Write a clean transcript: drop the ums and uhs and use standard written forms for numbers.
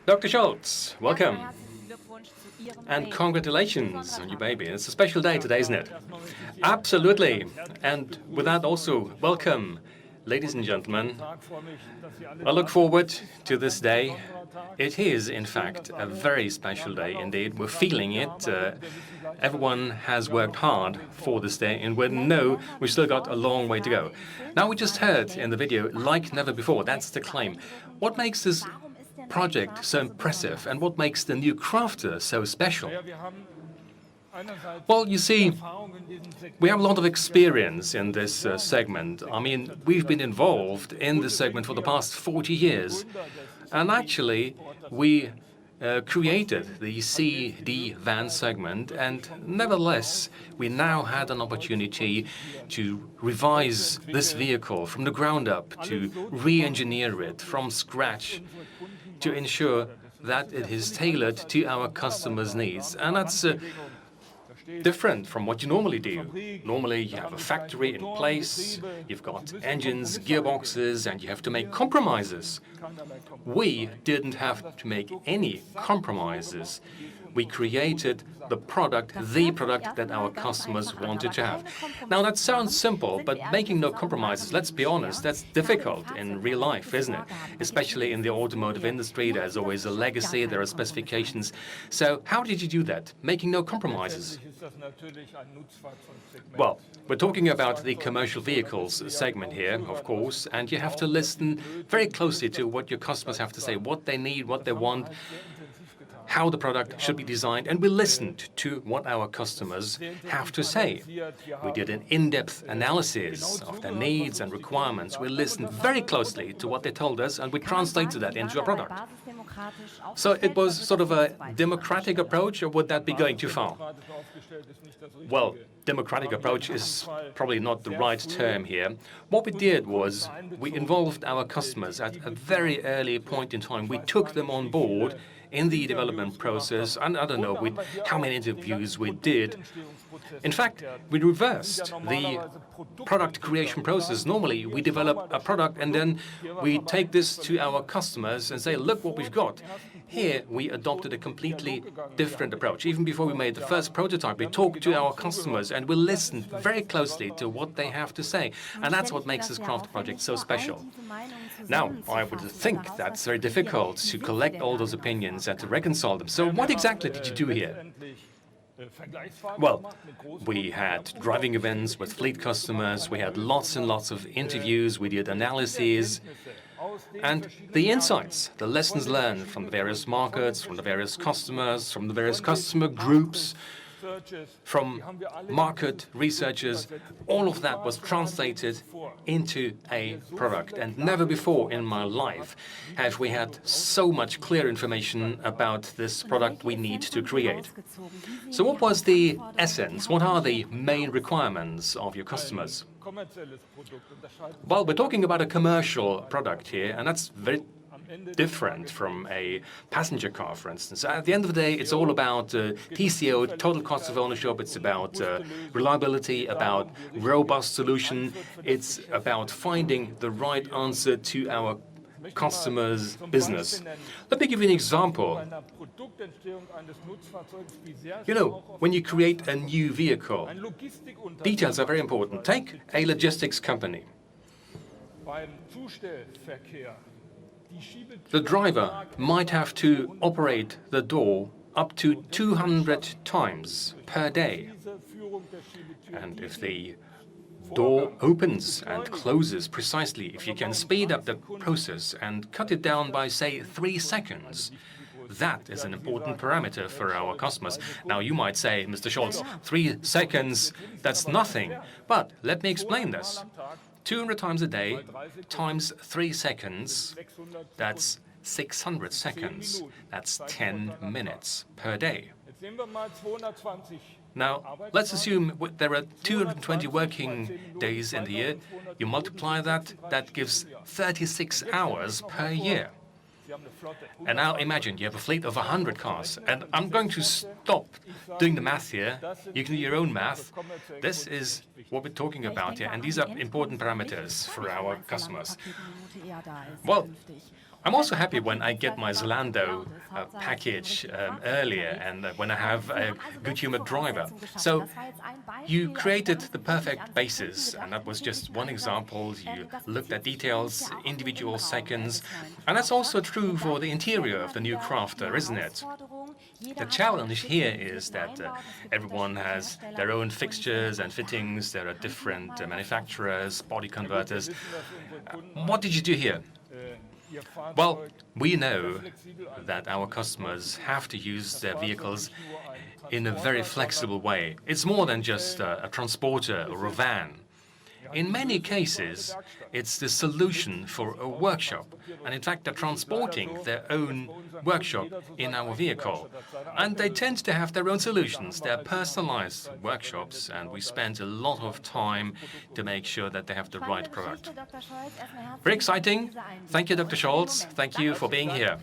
Dr. Scholz, welcome. And congratulations on your baby. It's a special day today, isn't it? Absolutely. And with that also, welcome, ladies and gentlemen. I look forward to this day. It is, in fact, a very special day indeed. We're feeling it. Everyone has worked hard for this day, and we know we've still got a long way to go. Now, we just heard in the video, like never before. That's the claim. What makes this project so impressive, and what makes the new crafter so special? Well, you see, we have a lot of experience in this segment. I mean, we've been involved in this segment for the past 40 years. And actually, we created the CD van segment, and nevertheless, we now had an opportunity to revise this vehicle from the ground up, to re-engineer it from scratch, to ensure that it is tailored to our customers' needs. And that's different from what you normally do. Normally, you have a factory in place, you've got engines, gearboxes, and you have to make compromises. We didn't have to make any compromises. We created the product that our customers wanted to have. Now, that sounds simple, but making no compromises, let's be honest, that's difficult in real life, isn't it? Especially in the automotive industry, there's always a legacy, there are specifications. So how did you do that, making no compromises? Well, we're talking about the commercial vehicles segment here, of course, and you have to listen very closely to what your customers have to say, what they need, what they want, how the product should be designed, and we listened to what our customers have to say. We did an in-depth analysis of their needs and requirements. We listened very closely to what they told us, and we translated that into a product. So it was sort of a democratic approach, or would that be going too far? Well, democratic approach is probably not the right term here. What we did was we involved our customers at a very early point in time. We took them on board in the development process, and I don't know how many interviews we did. In fact, we reversed the product creation process. Normally, we develop a product and then we take this to our customers and say, look what we've got. Here, we adopted a completely different approach. Even before we made the first prototype, we talked to our customers and we listened very closely to what they have to say. And that's what makes this craft project so special. Now, I would think that's very difficult to collect all those opinions and to reconcile them. So what exactly did you do here? Well, we had driving events with fleet customers, we had lots and lots of interviews, we did analyses, and the insights, the lessons learned from the various markets, from the various customers, from the various customer groups, from market researchers, all of that was translated into a product. And never before in my life have we had so much clear information about this product we need to create. So what was the essence? What are the main requirements of your customers? Well, we're talking about a commercial product here, and that's very different from a passenger car, for instance. At the end of the day, it's all about TCO, total cost of ownership. It's about reliability, about robust solution. It's about finding the right answer to our customers' business. Let me give you an example. You know, when you create a new vehicle, details are very important. Take a logistics company. The driver might have to operate the door up to 200 times per day. And if the door opens and closes precisely, if you can speed up the process and cut it down by, say, 3 seconds, that is an important parameter for our customers. Now, you might say, Mr. Scholz, 3 seconds, that's nothing. But let me explain this. 200 times a day times 3 seconds, that's 600 seconds. That's 10 minutes per day. Now, let's assume there are 220 working days in the year. You multiply that, that gives 36 hours per year. And now imagine you have a fleet of 100 cars, and I'm going to stop doing the math here. You can do your own math. This is what we're talking about here, and these are important parameters for our customers. Well, I'm also happy when I get my Zalando package earlier and when I have a good-humored driver. So you created the perfect basis, and that was just one example. You looked at details, individual seconds, and that's also true for the interior of the new Crafter, isn't it? The challenge here is that everyone has their own fixtures and fittings. There are different manufacturers, body converters. What did you do here? Well, we know that our customers have to use their vehicles in a very flexible way. It's more than just a transporter or a van. In many cases, it's the solution for a workshop. And in fact, they're transporting their own workshop in our vehicle. And they tend to have their own solutions. They're personalized workshops, and we spend a lot of time to make sure that they have the right product. Very exciting. Thank you, Dr. Scholz. Thank you for being here.